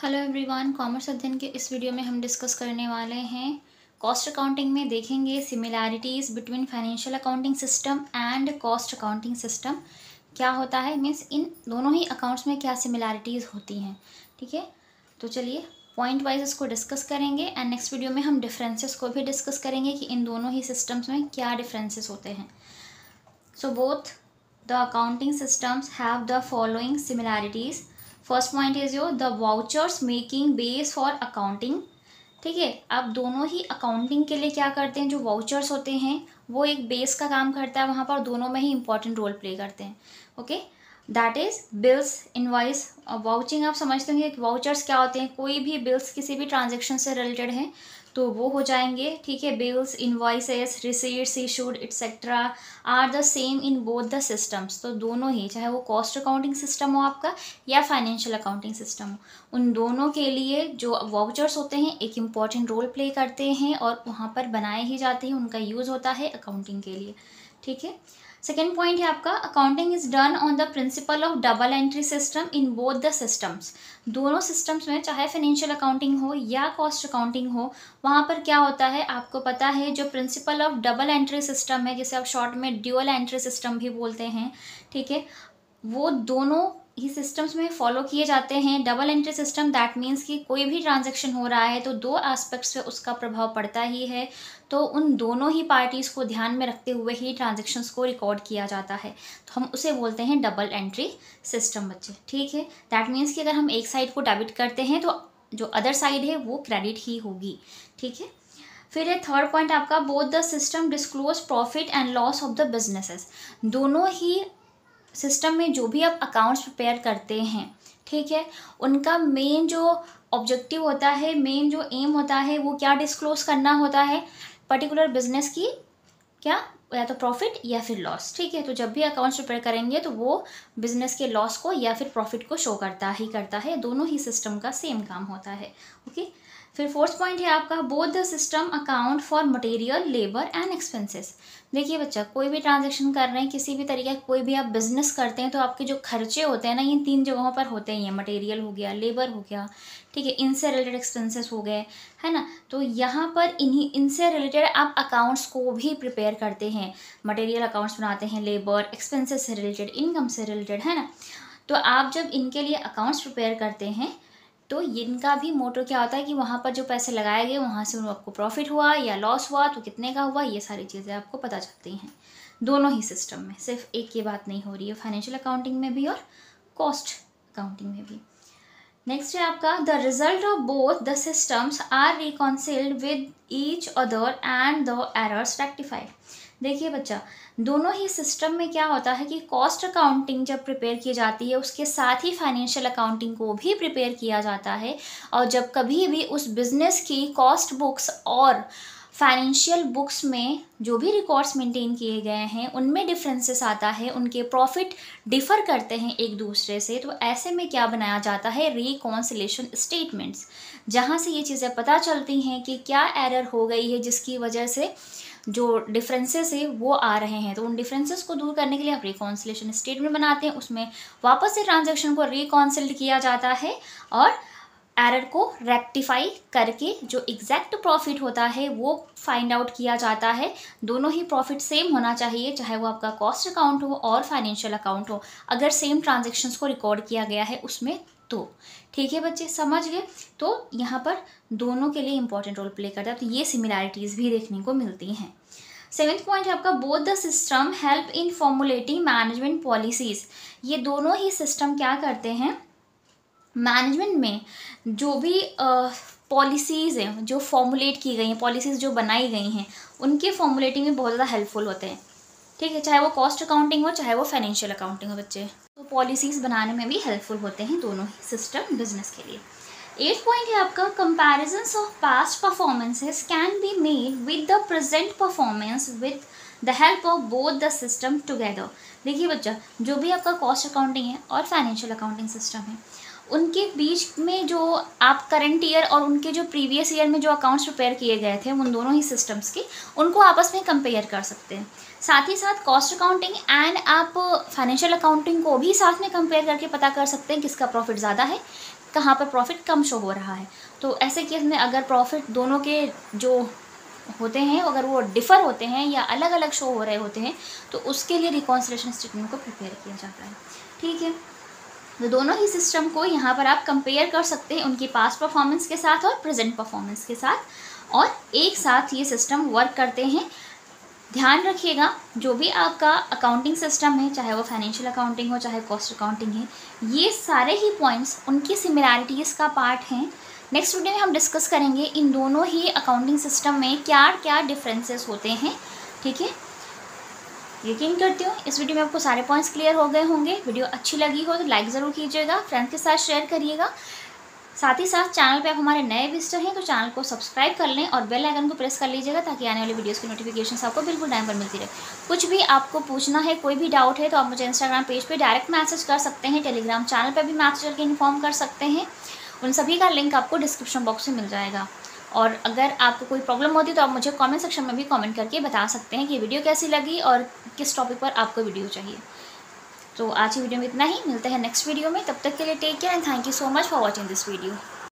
Hello everyone, commerce अध्ययन के इस वीडियो में हम डिस्कस करने वाले हैं कॉस्ट अकाउंटिंग में देखेंगे similarities between financial accounting system and cost accounting system. क्या होता है मीन्स इन दोनों ही अकाउंट्स में क्या सिमिलैरिटीज़ होती हैं। ठीक है, तो चलिए पॉइंट वाइज इसको डिस्कस करेंगे एंड नेक्स्ट वीडियो में हम डिफरेंसेस को भी डिस्कस करेंगे कि इन दोनों ही सिस्टम्स में क्या डिफरेंसेस होते हैं। So both the accounting systems have the following similarities. First point is your the vouchers making base for accounting. ठीक है, आप दोनों ही अकाउंटिंग के लिए क्या करते हैं, जो वाउचर्स होते हैं वो एक बेस का काम करता है वहाँ पर, दोनों में ही इंपॉर्टेंट रोल प्ले करते हैं। Okay, that is bills invoice. Vouching आप समझते होंगे वाउचर्स क्या होते हैं, कोई भी बिल्स किसी भी ट्रांजेक्शन से रिलेटेड हैं तो वो हो जाएंगे। ठीक है, bills invoices receipts issued etcetera are the same in both the systems. तो दोनों ही, चाहे वो कॉस्ट अकाउंटिंग सिस्टम हो आपका या फाइनेंशियल अकाउंटिंग सिस्टम हो, उन दोनों के लिए जो वाउचर्स होते हैं एक इम्पॉर्टेंट रोल प्ले करते हैं और वहाँ पर बनाए ही जाते हैं, उनका यूज़ होता है अकाउंटिंग के लिए। ठीक है, सेकेंड पॉइंट है आपका accounting is done on the principle of double entry system in both the systems. दोनों सिस्टम्स में चाहे फाइनेंशियल अकाउंटिंग हो या कॉस्ट अकाउंटिंग हो, वहाँ पर क्या होता है आपको पता है, जो principle of double entry system है, जिसे आप शॉर्ट में ड्यूअल एंट्री सिस्टम भी बोलते हैं। ठीक है, वो दोनों ही सिस्टम्स में फॉलो किए जाते हैं। Double entry system that means कि कोई भी ट्रांजैक्शन हो रहा है तो दो एस्पेक्ट्स पे उसका प्रभाव पड़ता ही है, तो उन दोनों ही पार्टीज़ को ध्यान में रखते हुए ही ट्रांजैक्शंस को रिकॉर्ड किया जाता है, तो हम उसे बोलते हैं डबल एंट्री सिस्टम बच्चे। ठीक है, दैट मीन्स कि अगर हम एक साइड को डेबिट करते हैं तो जो अदर साइड है वो क्रेडिट ही होगी। ठीक है, फिर है थर्ड पॉइंट आपका both the system disclose profit and loss of the businesses. दोनों ही सिस्टम में जो भी आप अकाउंट्स प्रिपेयर करते हैं, ठीक है, उनका मेन जो ऑब्जेक्टिव होता है, मेन जो एम होता है वो क्या डिस्क्लोज करना होता है, पर्टिकुलर बिजनेस की क्या, या तो प्रॉफिट या फिर लॉस। ठीक है, तो जब भी अकाउंट्स प्रिपेयर करेंगे तो वो बिजनेस के लॉस को या फिर प्रॉफिट को शो करता है। दोनों ही सिस्टम का सेम काम होता है। ओके, फिर फोर्थ पॉइंट है आपका both the system account for material labour and expenses. देखिए बच्चा, कोई भी ट्रांजैक्शन कर रहे हैं, किसी भी तरीके का कोई भी आप बिजनेस करते हैं तो आपके जो खर्चे होते हैं ना, ये तीन जगहों पर होते ही हैं, मटेरियल हो गया, लेबर हो गया, ठीक है, इनसे रिलेटेड एक्सपेंसेस हो गए, है ना। तो यहाँ पर इनसे रिलेटेड आप अकाउंट्स को भी प्रिपेयर करते हैं, मटेरियल अकाउंट्स बनाते हैं, लेबर एक्सपेंसेस से रिलेटेड, इनकम से रिलेटेड, है ना। तो आप जब इनके लिए अकाउंट्स प्रिपेयर करते हैं तो इनका भी मोटो क्या होता है कि वहाँ पर जो पैसे लगाए गए वहाँ से आपको प्रॉफिट हुआ या लॉस हुआ तो कितने का हुआ, ये सारी चीज़ें आपको पता चलती हैं दोनों ही सिस्टम में। सिर्फ एक ये बात नहीं हो रही है, फाइनेंशियल अकाउंटिंग में भी और कॉस्ट अकाउंटिंग में भी। नेक्स्ट है आपका the result of both the systems are reconciled with each other and the errors rectified. देखिए बच्चा, दोनों ही सिस्टम में क्या होता है कि कॉस्ट अकाउंटिंग जब प्रिपेयर की जाती है उसके साथ ही फाइनेंशियल अकाउंटिंग को भी प्रिपेयर किया जाता है, और जब कभी भी उस बिजनेस की कॉस्ट बुक्स और फाइनेंशियल बुक्स में जो भी रिकॉर्ड्स मेंटेन किए गए हैं उनमें डिफरेंसेस आता है, उनके प्रॉफिट डिफ़र करते हैं एक दूसरे से, तो ऐसे में क्या बनाया जाता है, रिकॉन्सिलेशन स्टेटमेंट्स, जहाँ से ये चीज़ें पता चलती हैं कि क्या एरर हो गई है जिसकी वजह से जो डिफरेंसेस है वो आ रहे हैं। तो उन डिफरेंसेस को दूर करने के लिए आप रिकॉन्सिलेशन स्टेटमेंट बनाते हैं, उसमें वापस से ट्रांजैक्शन को रिकॉन्सिल्ड किया जाता है और एरर को रेक्टिफाई करके जो एग्जैक्ट प्रॉफिट होता है वो फाइंड आउट किया जाता है। दोनों ही प्रॉफिट सेम होना चाहिए, चाहे वो आपका कॉस्ट अकाउंट हो और फाइनेंशियल अकाउंट हो, अगर सेम ट्रांजैक्शंस को रिकॉर्ड किया गया है उसमें तो। ठीक है बच्चे, समझ गए। तो यहाँ पर दोनों के लिए इंपॉर्टेंट रोल प्ले करता है, तो ये सिमिलैरिटीज़ भी देखने को मिलती हैं। सेवेंथ पॉइंट है आपका both the system help in formulating management policies. ये दोनों ही सिस्टम क्या करते हैं, मैनेजमेंट में जो भी पॉलिसीज़ हैं जो फॉर्मुलेट की गई हैं, पॉलिसीज़ जो बनाई गई हैं, उनके फॉर्मुलेटिंग में बहुत ज़्यादा हेल्पफुल होते हैं। ठीक है, चाहे वो कॉस्ट अकाउंटिंग हो चाहे वो फाइनेंशियल अकाउंटिंग हो बच्चे, तो पॉलिसीज़ बनाने में भी हेल्पफुल होते हैं दोनों ही सिस्टम बिजनेस के लिए। एट पॉइंट है आपका comparisons of past performances can be made with the present performance with the help of both the system together. देखिए बच्चा, जो भी आपका कॉस्ट अकाउंटिंग है और फाइनेंशियल अकाउंटिंग सिस्टम है, उनके बीच में जो आप करंट ईयर और उनके जो प्रीवियस ईयर में जो अकाउंट्स प्रिपेयर किए गए थे उन दोनों ही सिस्टम्स के, उनको आपस में कंपेयर कर सकते हैं। साथ ही साथ कॉस्ट अकाउंटिंग एंड आप फाइनेंशियल अकाउंटिंग को भी साथ में कंपेयर करके पता कर सकते हैं किसका प्रॉफिट ज़्यादा है, कहाँ पर प्रॉफिट कम शो हो रहा है। तो ऐसे केस में अगर प्रॉफिट दोनों के जो होते हैं अगर वो डिफ़र होते हैं या अलग अलग शो हो रहे होते हैं तो उसके लिए रिकॉन्सिलिएशन स्टेटमेंट को प्रिपेयर किया जाता है। ठीक है, तो दोनों ही सिस्टम को यहाँ पर आप कंपेयर कर सकते हैं उनकी पास्ट परफॉर्मेंस के साथ और प्रेजेंट परफॉर्मेंस के साथ, और एक साथ ये सिस्टम वर्क करते हैं। ध्यान रखिएगा, जो भी आपका अकाउंटिंग सिस्टम है, चाहे वो फाइनेंशियल अकाउंटिंग हो चाहे कॉस्ट अकाउंटिंग है, ये सारे ही पॉइंट्स उनकी सिमिलैरिटीज़ का पार्ट हैं। नेक्स्ट वीडियो में हम डिस्कस करेंगे इन दोनों ही अकाउंटिंग सिस्टम में क्या क्या डिफरेंसेस होते हैं। ठीक है, यकीन करती हूँ इस वीडियो में आपको सारे पॉइंट्स क्लियर हो गए होंगे। वीडियो अच्छी लगी हो तो लाइक ज़रूर कीजिएगा, फ्रेंड्स के साथ शेयर करिएगा। साथ ही साथ चैनल पे आप हमारे नए विजिटर हैं तो चैनल को सब्सक्राइब कर लें और बेल आइकन को प्रेस कर लीजिएगा ताकि आने वाली वीडियोस की नोटिफिकेशन आपको बिल्कुल टाइम पर मिलती रहे। कुछ भी आपको पूछना है, कोई भी डाउट है तो आप मुझे इंस्टाग्राम पेज पे डायरेक्ट मैसेज कर सकते हैं, टेलीग्राम चैनल पर भी मैसेज करके इन्फॉर्म कर सकते हैं। उन सभी का लिंक आपको डिस्क्रिप्शन बॉक्स में मिल जाएगा। और अगर आपको कोई प्रॉब्लम होती है तो आप मुझे कमेंट सेक्शन में भी कमेंट करके बता सकते हैं कि वीडियो कैसी लगी और किस टॉपिक पर आपको वीडियो चाहिए। तो आज की वीडियो में इतना ही, मिलते हैं नेक्स्ट वीडियो में। तब तक के लिए take care and thank you so much for watching this video.